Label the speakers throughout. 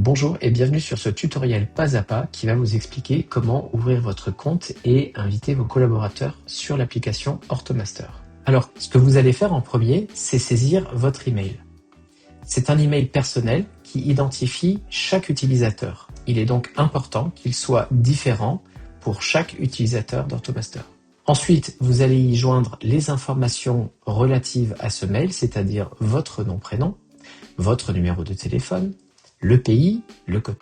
Speaker 1: Bonjour et bienvenue sur ce tutoriel pas à pas qui va vous expliquer comment ouvrir votre compte et inviter vos collaborateurs sur l'application Orthomaster. Alors, ce que vous allez faire en premier, c'est saisir votre email. C'est un email personnel qui identifie chaque utilisateur. Il est donc important qu'il soit différent pour chaque utilisateur d'Orthomaster. Ensuite, vous allez y joindre les informations relatives à ce mail, c'est-à-dire votre nom, prénom, votre numéro de téléphone, le pays, le code.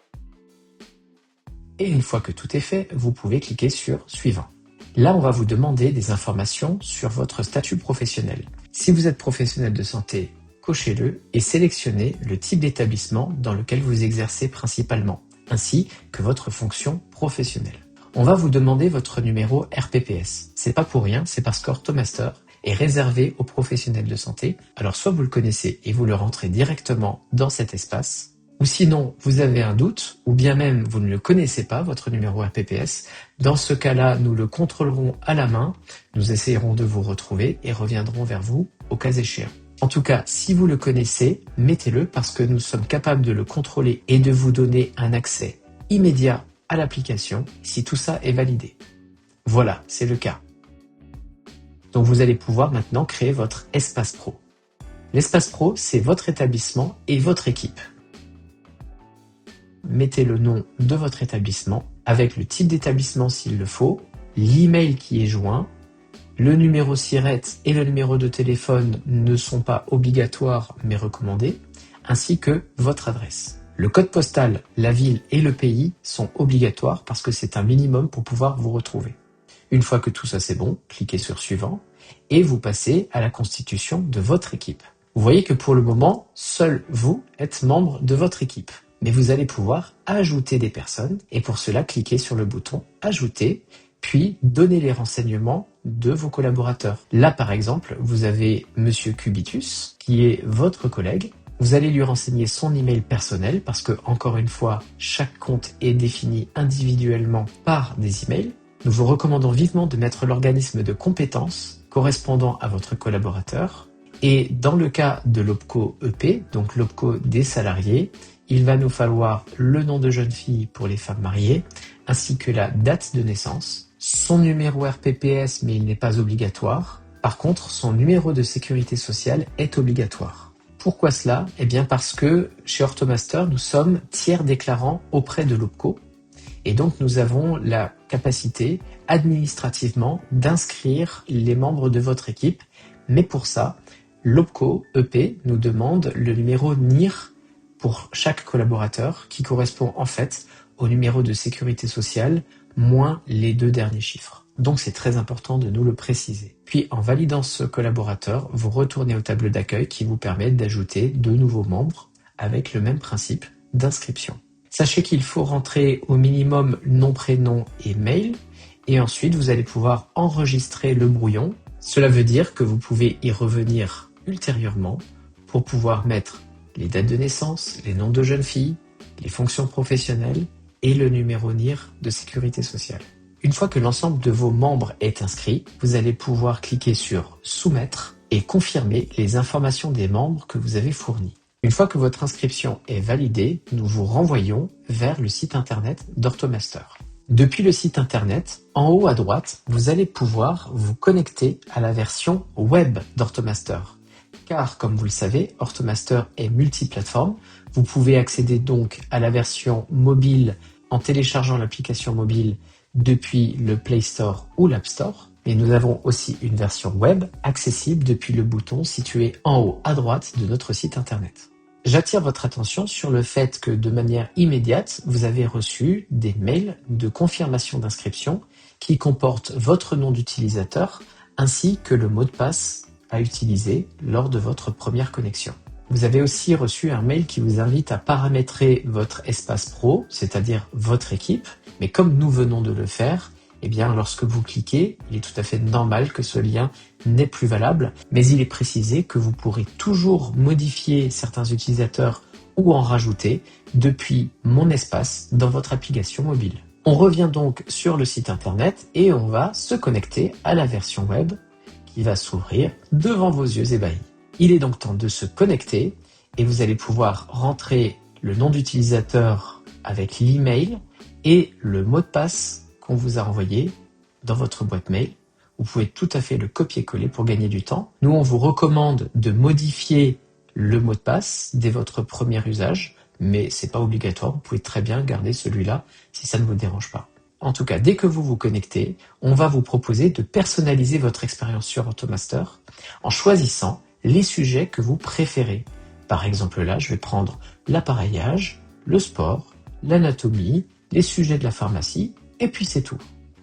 Speaker 1: Et une fois que tout est fait, vous pouvez cliquer sur Suivant. Là, on va vous demander des informations sur votre statut professionnel. Si vous êtes professionnel de santé, cochez-le et sélectionnez le type d'établissement dans lequel vous exercez principalement, ainsi que votre fonction professionnelle. On va vous demander votre numéro RPPS. C'est pas pour rien, c'est parce qu'Orthomaster est réservé aux professionnels de santé. Alors soit vous le connaissez et vous le rentrez directement dans cet espace, ou sinon, vous avez un doute, ou bien même vous ne le connaissez pas, votre numéro RPPS. Dans ce cas-là, nous le contrôlerons à la main, nous essayerons de vous retrouver et reviendrons vers vous au cas échéant. En tout cas, si vous le connaissez, mettez-le parce que nous sommes capables de le contrôler et de vous donner un accès immédiat à l'application si tout ça est validé. Voilà, c'est le cas. Donc vous allez pouvoir maintenant créer votre espace pro. L'espace pro, c'est votre établissement et votre équipe. Mettez le nom de votre établissement avec le type d'établissement s'il le faut, l'email qui est joint, le numéro SIRET et le numéro de téléphone ne sont pas obligatoires mais recommandés, ainsi que votre adresse. Le code postal, la ville et le pays sont obligatoires parce que c'est un minimum pour pouvoir vous retrouver. Une fois que tout ça c'est bon, cliquez sur Suivant et vous passez à la constitution de votre équipe. Vous voyez que pour le moment, seul vous êtes membre de votre équipe. Mais vous allez pouvoir ajouter des personnes et pour cela, cliquez sur le bouton Ajouter, puis donner les renseignements de vos collaborateurs. Là, par exemple, vous avez Monsieur Cubitus, qui est votre collègue. Vous allez lui renseigner son email personnel parce que, encore une fois, chaque compte est défini individuellement par des emails. Nous vous recommandons vivement de mettre l'organisme de compétences correspondant à votre collaborateur. Et dans le cas de l'OPCO EP, donc l'OPCO des salariés, il va nous falloir le nom de jeune fille pour les femmes mariées, ainsi que la date de naissance, son numéro RPPS, mais il n'est pas obligatoire. Par contre, son numéro de sécurité sociale est obligatoire. Pourquoi cela ? Eh bien parce que chez Orthomaster, nous sommes tiers déclarants auprès de l'OPCO, et donc nous avons la capacité administrativement d'inscrire les membres de votre équipe, mais pour ça, l'OPCO EP nous demande le numéro NIR pour chaque collaborateur qui correspond en fait au numéro de sécurité sociale moins les 2 derniers chiffres. Donc c'est très important de nous le préciser. Puis en validant ce collaborateur, vous retournez au tableau d'accueil qui vous permet d'ajouter de nouveaux membres avec le même principe d'inscription. Sachez qu'il faut rentrer au minimum nom, prénom et mail et ensuite vous allez pouvoir enregistrer le brouillon. Cela veut dire que vous pouvez y revenir ultérieurement pour pouvoir mettre les dates de naissance, les noms de jeunes filles, les fonctions professionnelles et le numéro NIR de sécurité sociale. Une fois que l'ensemble de vos membres est inscrit, vous allez pouvoir cliquer sur Soumettre et confirmer les informations des membres que vous avez fournies. Une fois que votre inscription est validée, nous vous renvoyons vers le site internet d'Orthomaster. Depuis le site internet, en haut à droite, vous allez pouvoir vous connecter à la version web d'Orthomaster. Car, comme vous le savez, Orthomaster est multiplateforme. Vous pouvez accéder donc à la version mobile en téléchargeant l'application mobile depuis le Play Store ou l'App Store. Et nous avons aussi une version web accessible depuis le bouton situé en haut à droite de notre site internet. J'attire votre attention sur le fait que de manière immédiate, vous avez reçu des mails de confirmation d'inscription qui comportent votre nom d'utilisateur ainsi que le mot de passe à utiliser lors de votre première connexion. Vous avez aussi reçu un mail qui vous invite à paramétrer votre espace pro, c'est-à-dire votre équipe, mais comme nous venons de le faire, eh bien, lorsque vous cliquez, il est tout à fait normal que ce lien n'est plus valable, mais il est précisé que vous pourrez toujours modifier certains utilisateurs ou en rajouter depuis Mon espace dans votre application mobile. On revient donc sur le site internet et on va se connecter à la version web qui va s'ouvrir devant vos yeux ébahis. Il est donc temps de se connecter et vous allez pouvoir rentrer le nom d'utilisateur avec l'email et le mot de passe qu'on vous a envoyé dans votre boîte mail. Vous pouvez tout à fait le copier-coller pour gagner du temps. Nous, on vous recommande de modifier le mot de passe dès votre premier usage, mais c'est pas obligatoire. Vous pouvez très bien garder celui-là si ça ne vous dérange pas. En tout cas, dès que vous vous connectez, on va vous proposer de personnaliser votre expérience sur Automaster en choisissant les sujets que vous préférez. Par exemple, là, je vais prendre l'appareillage, le sport, l'anatomie, les sujets de la pharmacie, et puis c'est tout.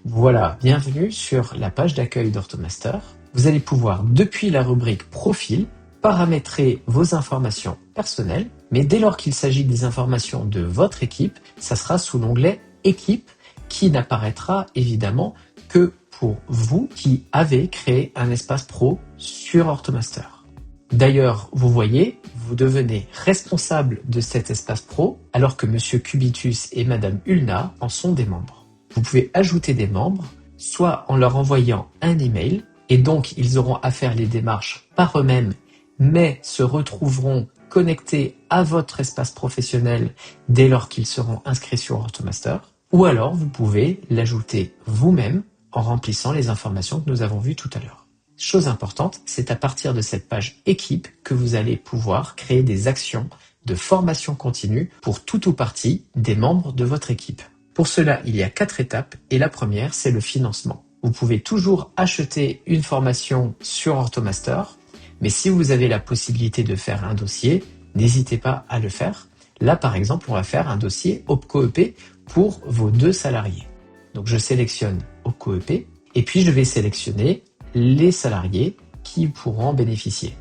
Speaker 1: Voilà, bienvenue sur la page d'accueil d'Automaster. Vous allez pouvoir, depuis la rubrique Profil, paramétrer vos informations personnelles, mais dès lors qu'il s'agit des informations de votre équipe, ça sera sous l'onglet Équipe, qui n'apparaîtra évidemment que pour vous qui avez créé un espace pro sur Automaster. D'ailleurs, vous voyez, vous devenez responsable de cet espace pro alors que Monsieur Cubitus et Madame Ulna en sont des membres. Vous pouvez ajouter des membres, soit en leur envoyant un email, et donc ils auront à faire les démarches par eux-mêmes, mais se retrouveront connectés à votre espace professionnel dès lors qu'ils seront inscrits sur Automaster. Ou alors, vous pouvez l'ajouter vous-même en remplissant les informations que nous avons vues tout à l'heure. Chose importante, c'est à partir de cette page équipe que vous allez pouvoir créer des actions de formation continue pour tout ou partie des membres de votre équipe. Pour cela, il y a 4 étapes et la première, c'est le financement. Vous pouvez toujours acheter une formation sur Automaster, mais si vous avez la possibilité de faire un dossier, n'hésitez pas à le faire. Là, par exemple, on va faire un dossier OPCO-EP pour vos 2 salariés. Donc, je sélectionne OPCO-EP et puis je vais sélectionner les salariés qui pourront en bénéficier.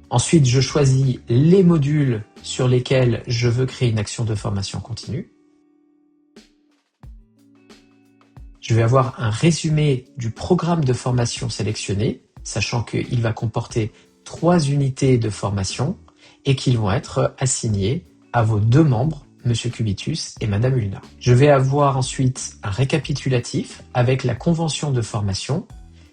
Speaker 1: Ensuite, je choisis les modules sur lesquels je veux créer une action de formation continue. Je vais avoir un résumé du programme de formation sélectionné, sachant qu'il va comporter 3 unités de formation et qu'ils vont être assignés à vos 2 membres, Monsieur Cubitus et Madame Ulna. Je vais avoir ensuite un récapitulatif avec la convention de formation,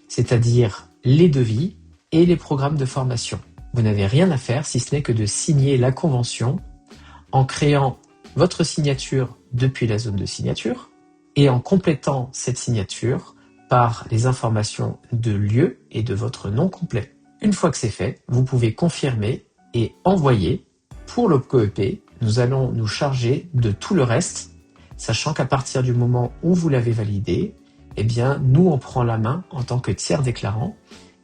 Speaker 1: c'est-à-dire les devis et les programmes de formation. Vous n'avez rien à faire si ce n'est que de signer la convention en créant votre signature depuis la zone de signature et en complétant cette signature par les informations de lieu et de votre nom complet. Une fois que c'est fait, vous pouvez confirmer et envoyer. Pour l'OPCO-EP, nous allons nous charger de tout le reste, sachant qu'à partir du moment où vous l'avez validé, eh bien, nous, on prend la main en tant que tiers déclarant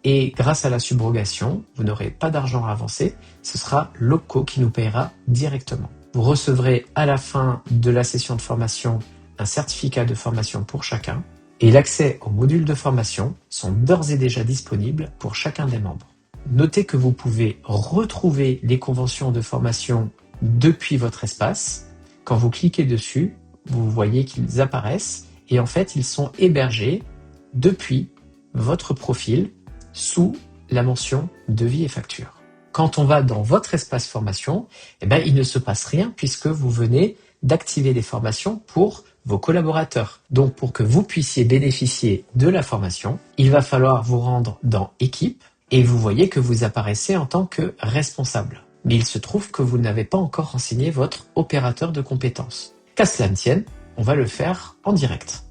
Speaker 1: et grâce à la subrogation, vous n'aurez pas d'argent à avancer, ce sera l'OPCO qui nous payera directement. Vous recevrez à la fin de la session de formation un certificat de formation pour chacun et l'accès aux modules de formation sont d'ores et déjà disponibles pour chacun des membres. Notez que vous pouvez retrouver les conventions de formation depuis votre espace. Quand vous cliquez dessus, vous voyez qu'ils apparaissent et en fait, ils sont hébergés depuis votre profil sous la mention devis et facture. Quand on va dans votre espace formation, il ne se passe rien puisque vous venez d'activer les formations pour vos collaborateurs. Donc, pour que vous puissiez bénéficier de la formation, il va falloir vous rendre dans Équipe et vous voyez que vous apparaissez en tant que responsable. Mais il se trouve que vous n'avez pas encore renseigné votre opérateur de compétences. Qu'à cela ne tienne, on va le faire en direct.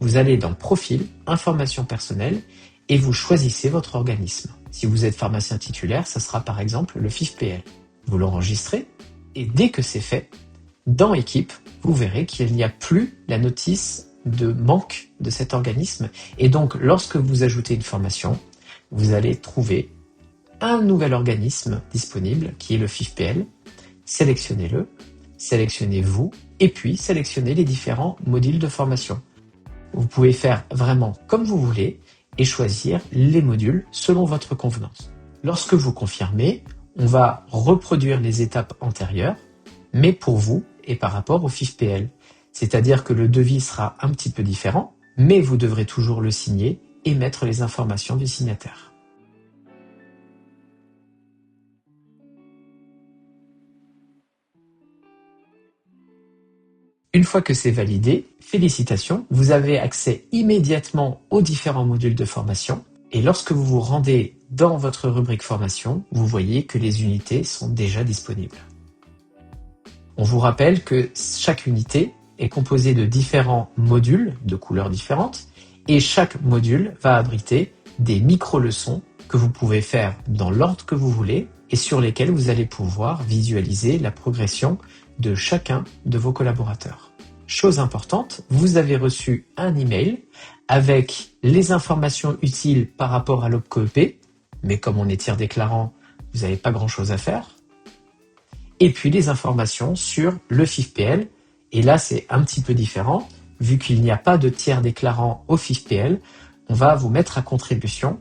Speaker 1: Vous allez dans Profil, Informations personnelles et vous choisissez votre organisme. Si vous êtes pharmacien titulaire, ça sera par exemple le FIFPL. Vous l'enregistrez et dès que c'est fait, dans Équipe, vous verrez qu'il n'y a plus la notice de manque de cet organisme. Et donc, lorsque vous ajoutez une formation, vous allez trouver un nouvel organisme disponible qui est le FIFPL. Sélectionnez-le, sélectionnez-vous et puis sélectionnez les différents modules de formation. Vous pouvez faire vraiment comme vous voulez et choisir les modules selon votre convenance. Lorsque vous confirmez, on va reproduire les étapes antérieures, mais pour vous et par rapport au FIFPL. C'est-à-dire que le devis sera un petit peu différent, mais vous devrez toujours le signer et mettre les informations du signataire. Une fois que c'est validé, félicitations, vous avez accès immédiatement aux différents modules de formation et lorsque vous vous rendez dans votre rubrique formation, vous voyez que les unités sont déjà disponibles. On vous rappelle que chaque unité est composée de différents modules de couleurs différentes et chaque module va abriter des micro-leçons que vous pouvez faire dans l'ordre que vous voulez et sur lesquels vous allez pouvoir visualiser la progression de chacun de vos collaborateurs. Chose importante, vous avez reçu un email avec les informations utiles par rapport à l'OPCO-EP, mais comme on est tiers déclarant, vous n'avez pas grand-chose à faire. Et puis les informations sur le FIFPL, et là c'est un petit peu différent, vu qu'il n'y a pas de tiers déclarant au FIFPL, on va vous mettre à contribution,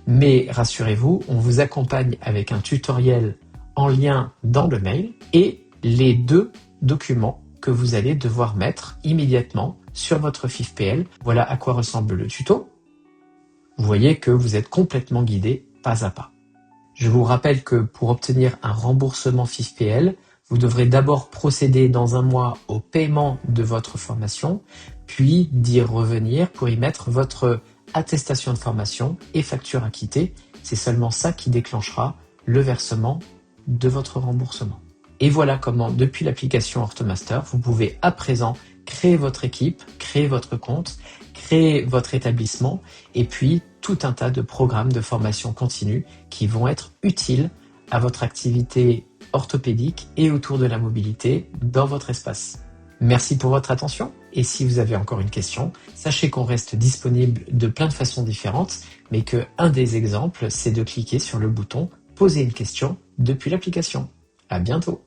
Speaker 1: mais rassurez-vous, on vous accompagne avec un tutoriel en lien dans le mail et les 2 documents que vous allez devoir mettre immédiatement sur votre FIFPL. Voilà à quoi ressemble le tuto. Vous voyez que vous êtes complètement guidé pas à pas. Je vous rappelle que pour obtenir un remboursement FIFPL, vous devrez d'abord procéder dans un mois au paiement de votre formation, puis d'y revenir pour y mettre votre attestation de formation et facture acquittée. C'est seulement ça qui déclenchera le versement de votre remboursement. Et voilà comment, depuis l'application Orthomaster, vous pouvez à présent créer votre équipe, créer votre compte, créer votre établissement et puis tout un tas de programmes de formation continue qui vont être utiles à votre activité orthopédique et autour de la mobilité dans votre espace. Merci pour votre attention et si vous avez encore une question, sachez qu'on reste disponible de plein de façons différentes, mais que un des exemples, c'est de cliquer sur le bouton « Poser une question » depuis l'application. À bientôt.